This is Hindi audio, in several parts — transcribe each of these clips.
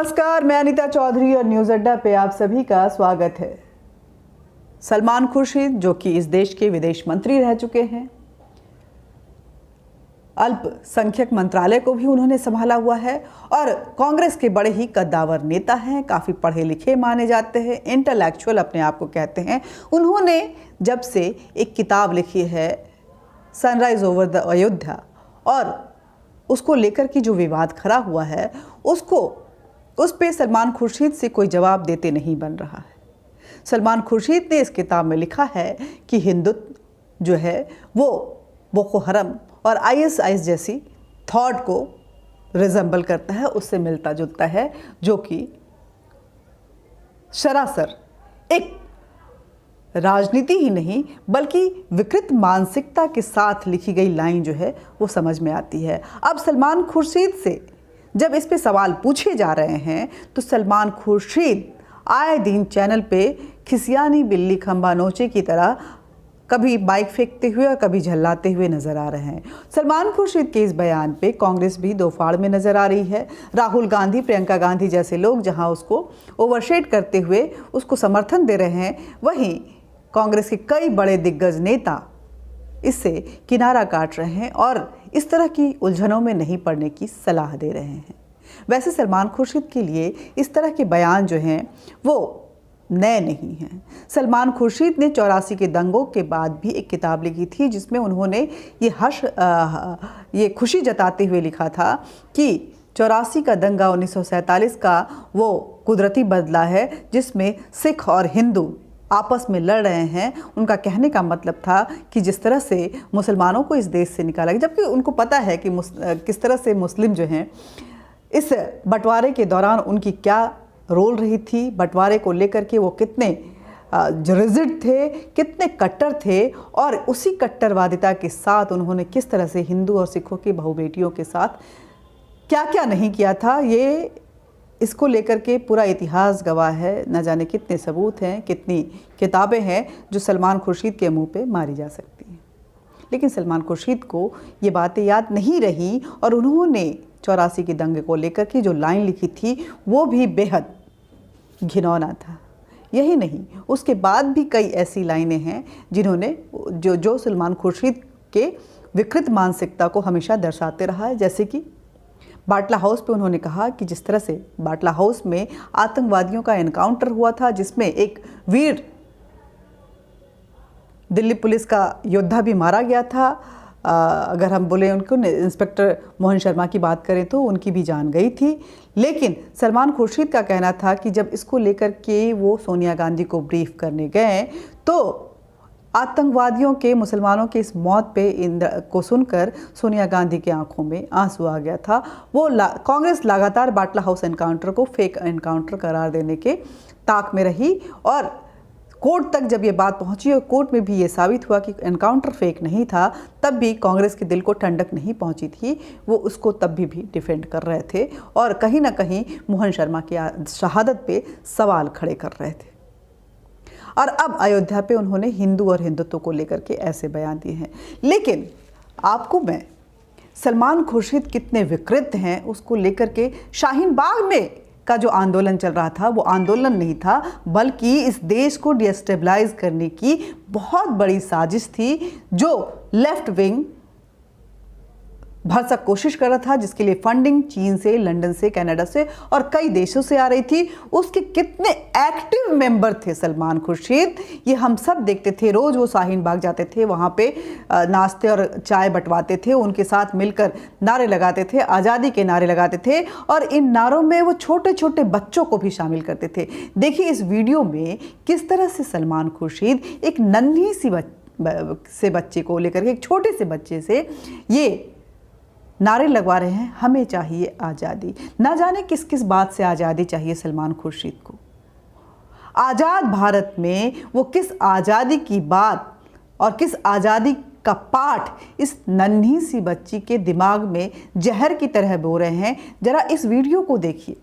नमस्कार, मैं अनीता चौधरी और न्यूज अड्डा पे आप सभी का स्वागत है। सलमान खुर्शीद जो कि इस देश के विदेश मंत्री रह चुके हैं, अल्पसंख्यक मंत्रालय को भी उन्होंने संभाला हुआ है और कांग्रेस के बड़े ही कद्दावर नेता हैं, काफ़ी पढ़े लिखे माने जाते हैं, इंटेलेक्चुअल अपने आप को कहते हैं। उन्होंने जब से एक किताब लिखी है सनराइज ओवर द अयोध्या और उसको लेकर के जो विवाद खड़ा हुआ है उस पे सलमान खुर्शीद से कोई जवाब देते नहीं बन रहा है। सलमान खुर्शीद ने इस किताब में लिखा है कि हिंदुत्व जो है वो बोको हरम और आईएसआईएस जैसी थॉट को रिजेंबल करता है, उससे मिलता जुलता है, जो कि सरासर एक राजनीति ही नहीं बल्कि विकृत मानसिकता के साथ लिखी गई लाइन जो है वो समझ में आती है। अब सलमान खुर्शीद से जब इस पे सवाल पूछे जा रहे हैं तो सलमान खुर्शीद आए दिन चैनल पे खिसियानी बिल्ली खंबा नोचे की तरह कभी बाइक फेंकते हुए और कभी झल्लाते हुए नजर आ रहे हैं। सलमान खुर्शीद के इस बयान पे कांग्रेस भी दो फाड़ में नजर आ रही है। राहुल गांधी, प्रियंका गांधी जैसे लोग जहां उसको ओवरशेड करते हुए उसको समर्थन दे रहे हैं, वहीं कांग्रेस के कई बड़े दिग्गज नेता इससे किनारा काट रहे हैं और इस तरह की उलझनों में नहीं पड़ने की सलाह दे रहे हैं। वैसे सलमान खुर्शीद के लिए इस तरह के बयान जो हैं वो नए नहीं हैं। सलमान खुर्शीद ने 84 के दंगों के बाद भी एक किताब लिखी थी जिसमें उन्होंने ये खुशी जताते हुए लिखा था कि 84 का दंगा 1947 का वो कुदरती बदला है जिसमें सिख और हिंदू आपस में लड़ रहे हैं। उनका कहने का मतलब था कि जिस तरह से मुसलमानों को इस देश से निकाला गया, जबकि उनको पता है कि किस तरह से मुस्लिम जो हैं इस बंटवारे के दौरान उनकी क्या रोल रही थी, बंटवारे को लेकर के वो कितने रिजिड थे, कितने कट्टर थे और उसी कट्टरवादिता के साथ उन्होंने किस तरह से हिंदू और सिखों की बहू बेटियों के साथ क्या क्या नहीं किया था। ये इसको लेकर के पूरा इतिहास गवाह है। न जाने कितने सबूत हैं, कितनी किताबें हैं जो सलमान खुर्शीद के मुंह पे मारी जा सकती हैं, लेकिन सलमान खुर्शीद को ये बातें याद नहीं रही और उन्होंने 84 के दंगे को लेकर के जो लाइन लिखी थी वो भी बेहद घिनौना था। यही नहीं, उसके बाद भी कई ऐसी लाइनें हैं जिन्होंने जो सलमान खुर्शीद के विकृत मानसिकता को हमेशा दर्शाते रहा है। जैसे कि बाटला हाउस पे उन्होंने कहा कि जिस तरह से बाटला हाउस में आतंकवादियों का एनकाउंटर हुआ था जिसमें एक वीर दिल्ली पुलिस का योद्धा भी मारा गया था। अगर हम बोले उनको इंस्पेक्टर मोहन शर्मा की बात करें तो उनकी भी जान गई थी। लेकिन सलमान खुर्शीद का कहना था कि जब इसको लेकर के वो सोनिया गांधी को ब्रीफ करने गए तो आतंकवादियों के, मुसलमानों के इस मौत पे को सुनकर सोनिया गांधी की आंखों में आंसू आ गया था। वो कांग्रेस लगातार बाटला हाउस एनकाउंटर को फेक एनकाउंटर करार देने के ताक में रही और कोर्ट तक जब ये बात पहुंची और कोर्ट में भी ये साबित हुआ कि एनकाउंटर फेक नहीं था, तब भी कांग्रेस के दिल को ठंडक नहीं पहुंची थी। वो उसको तब भी डिफेंड कर रहे थे और कहीं ना कहीं मोहन शर्मा की शहादत पे सवाल खड़े कर रहे थे। और अब अयोध्या पे उन्होंने हिंदू और हिंदुत्व को लेकर के ऐसे बयान दिए हैं। लेकिन आपको मैं सलमान खुर्शीद कितने विकृत हैं उसको लेकर के, शाहीन बाग में का जो आंदोलन चल रहा था वो आंदोलन नहीं था बल्कि इस देश को डिस्टेबलाइज करने की बहुत बड़ी साजिश थी जो लेफ्ट विंग भरसक कोशिश कर रहा था, जिसके लिए फंडिंग चीन से, लंदन से, कनाडा से और कई देशों से आ रही थी। उसके कितने एक्टिव मेंबर थे सलमान खुर्शीद, ये हम सब देखते थे। रोज़ वो शाहीन बाग जाते थे, वहाँ पे नाश्ते और चाय बंटवाते थे, उनके साथ मिलकर नारे लगाते थे, आज़ादी के नारे लगाते थे और इन नारों में वो छोटे छोटे बच्चों को भी शामिल करते थे। देखिए इस वीडियो में किस तरह से सलमान खुर्शीद एक नन्ही सी बच्चे को लेकर के, एक छोटे से बच्चे से ये नारे लगवा रहे हैं, हमें चाहिए आज़ादी। ना जाने किस किस बात से आज़ादी चाहिए सलमान खुर्शीद को। आज़ाद भारत में वो किस आज़ादी की बात और किस आज़ादी का पाठ इस नन्ही सी बच्ची के दिमाग में जहर की तरह बो रहे हैं। जरा इस वीडियो को देखिए।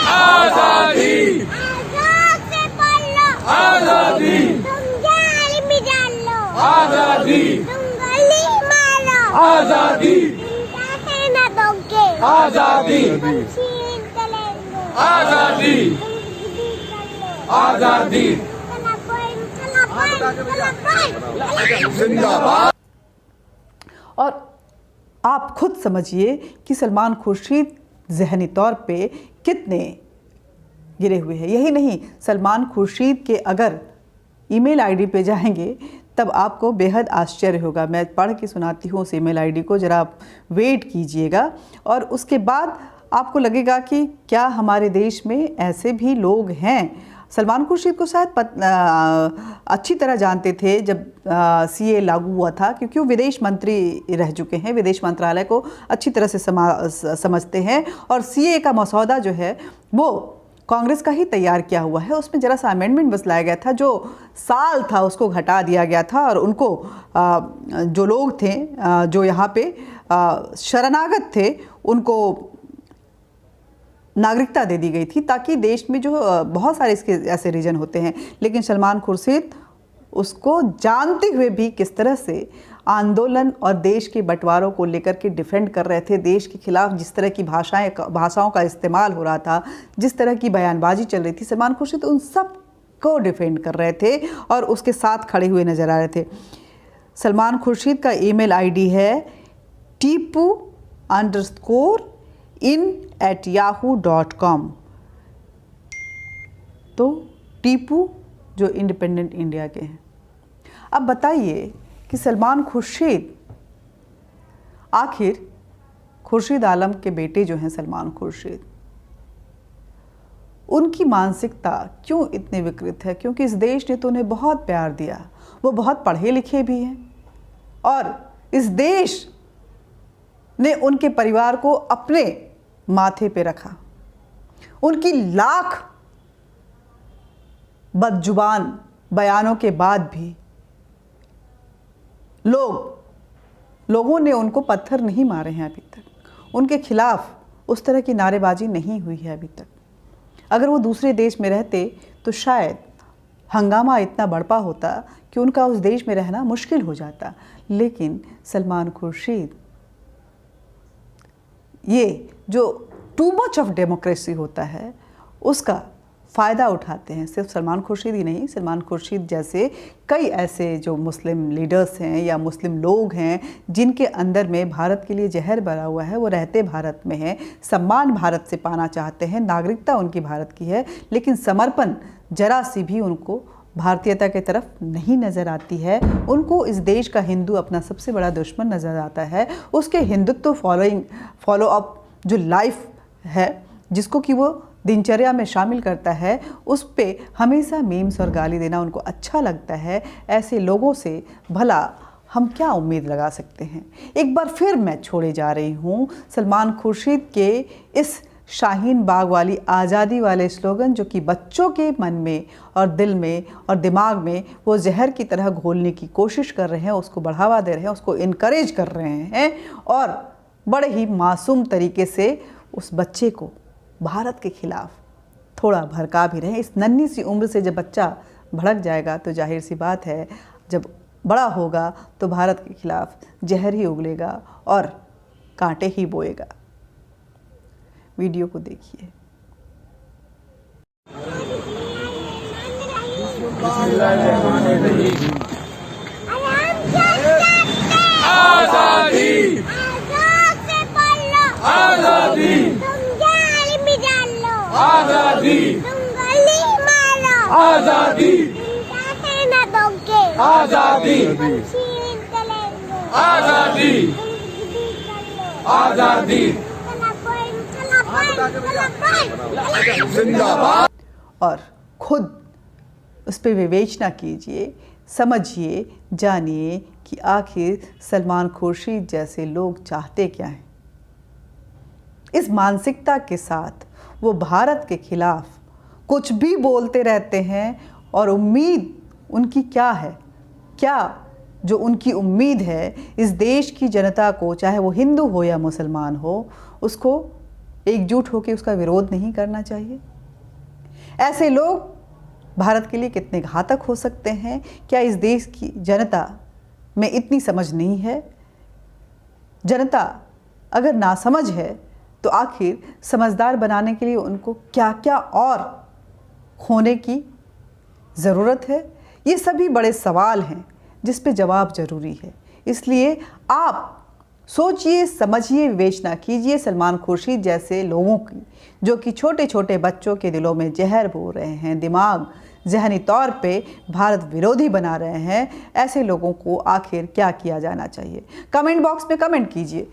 आज़ादी आज़ादी आजादी तुम गली मारो आजादी काटे न दोगे आजादी हम छीन के लेंगे आजादी तुम जिद्दी कर लो आजादी चला कोई जिंदाबाद। और आप खुद समझिए कि सलमान खुर्शीद ज़हनी तौर पे कितने गिरे हुए हैं। यही नहीं, सलमान खुर्शीद के अगर ईमेल आईडी पे जाएंगे तब आपको बेहद आश्चर्य होगा। मैं पढ़ के सुनाती हूँ उस ईमेल आईडी को, ज़रा आप वेट कीजिएगा और उसके बाद आपको लगेगा कि क्या हमारे देश में ऐसे भी लोग हैं। सलमान खुर्शीद को शायद अच्छी तरह जानते थे जब सीए लागू हुआ था, क्योंकि वो विदेश मंत्री रह चुके हैं, विदेश मंत्रालय को अच्छी तरह से समझते हैं। और सीए का मसौदा जो है वो कांग्रेस का ही तैयार किया हुआ है। उसमें ज़रा सा अमेंडमेंट बस लाया गया था, जो साल था उसको घटा दिया गया था और उनको जो लोग थे जो यहाँ पे शरणागत थे उनको नागरिकता दे दी गई थी, ताकि देश में जो बहुत सारे इसके ऐसे रीजन होते हैं। लेकिन सलमान खुर्शीद उसको जानते हुए भी किस तरह से आंदोलन और देश के बंटवारों को लेकर के डिफेंड कर रहे थे, देश के खिलाफ जिस तरह की भाषाओं का इस्तेमाल हो रहा था, जिस तरह की बयानबाजी चल रही थी, सलमान खुर्शीद उन सब को डिफेंड कर रहे थे और उसके साथ खड़े हुए नजर आ रहे थे। सलमान खुर्शीद का ईमेल आईडी है tipu_in@yahoo.com। तो टीपू जो इंडिपेंडेंट इंडिया के हैं। अब बताइए कि सलमान खुर्शीद, आखिर खुर्शीद आलम के बेटे जो हैं सलमान खुर्शीद, उनकी मानसिकता क्यों इतनी विकृत है? क्योंकि इस देश ने तो उन्हें बहुत प्यार दिया, वो बहुत पढ़े लिखे भी हैं और इस देश ने उनके परिवार को अपने माथे पे रखा। उनकी लाख बदजुबान बयानों के बाद भी लोगों ने उनको पत्थर नहीं मारे हैं अभी तक, उनके खिलाफ उस तरह की नारेबाजी नहीं हुई है अभी तक। अगर वो दूसरे देश में रहते तो शायद हंगामा इतना बढ़पा होता कि उनका उस देश में रहना मुश्किल हो जाता। लेकिन सलमान खुर्शीद, ये जो टू मच ऑफ डेमोक्रेसी होता है उसका फ़ायदा उठाते हैं। सिर्फ सलमान खुर्शीद ही नहीं, सलमान खुर्शीद जैसे कई ऐसे जो मुस्लिम लीडर्स हैं या मुस्लिम लोग हैं जिनके अंदर में भारत के लिए जहर भरा हुआ है। वो रहते भारत में हैं, सम्मान भारत से पाना चाहते हैं, नागरिकता उनकी भारत की है, लेकिन समर्पण जरा सी भी उनको भारतीयता की तरफ नहीं नज़र आती है। उनको इस देश का हिंदू अपना सबसे बड़ा दुश्मन नज़र आता है। उसके हिंदुत्व फॉलो अप जो लाइफ है, जिसको कि वो दिनचर्या में शामिल करता है, उस पे हमेशा मीम्स और गाली देना उनको अच्छा लगता है। ऐसे लोगों से भला हम क्या उम्मीद लगा सकते हैं? एक बार फिर मैं छोड़े जा रही हूँ सलमान खुर्शीद के इस शाहीन बाग वाली आज़ादी वाले स्लोगन, जो कि बच्चों के मन में और दिल में और दिमाग में वो जहर की तरह घोलने की कोशिश कर रहे हैं, उसको बढ़ावा दे रहे हैं, उसको इनकरेज कर रहे हैं और बड़े ही मासूम तरीके से उस बच्चे को भारत के खिलाफ थोड़ा भड़का भी रहे। इस नन्ही सी उम्र से जब बच्चा भड़क जाएगा तो जाहिर सी बात है जब बड़ा होगा तो भारत के खिलाफ जहर ही उगलेगा और कांटे ही बोएगा। वीडियो को देखिए। आजादी आजादी आजादी आजादी आजादी आजादी आजादी जिंदाबाद। और खुद उस पर विवेचना कीजिए, समझिए, जानिए कि आखिर सलमान खुर्शीद जैसे लोग चाहते क्या हैं। इस मानसिकता के साथ वो भारत के खिलाफ कुछ भी बोलते रहते हैं और उम्मीद उनकी क्या है? क्या जो उनकी उम्मीद है इस देश की जनता को, चाहे वो हिंदू हो या मुसलमान हो, उसको एकजुट होकर उसका विरोध नहीं करना चाहिए? ऐसे लोग भारत के लिए कितने घातक हो सकते हैं? क्या इस देश की जनता में इतनी समझ नहीं है। जनता अगर नासमझ है तो आखिर समझदार बनाने के लिए उनको क्या क्या और होने की ज़रूरत है? ये सभी बड़े सवाल हैं जिस पे जवाब ज़रूरी है। इसलिए आप सोचिए, समझिए, विवेचना कीजिए सलमान खुर्शीद जैसे लोगों की, जो कि छोटे छोटे बच्चों के दिलों में जहर बो रहे हैं, दिमाग ज़हनी तौर पे भारत विरोधी बना रहे हैं। ऐसे लोगों को आखिर क्या किया जाना चाहिए? कमेंट बॉक्स में कमेंट कीजिए,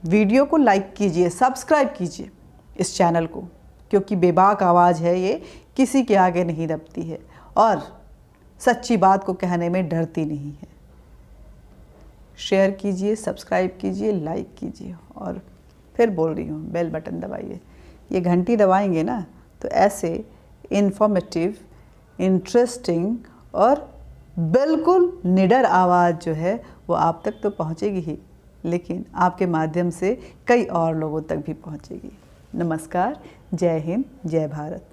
वीडियो को लाइक कीजिए, सब्सक्राइब कीजिए इस चैनल को, क्योंकि बेबाक आवाज़ है ये, किसी के आगे नहीं दबती है और सच्ची बात को कहने में डरती नहीं है। शेयर कीजिए, सब्सक्राइब कीजिए, लाइक कीजिए और फिर बोल रही हूँ, बेल बटन दबाइए। ये घंटी दबाएंगे ना तो ऐसे इन्फॉर्मेटिव, इंटरेस्टिंग और बिल्कुल निडर आवाज़ जो है वो आप तक तो पहुँचेगी ही, लेकिन आपके माध्यम से कई और लोगों तक भी पहुँचेगी। नमस्कार, जय हिंद, जय भारत।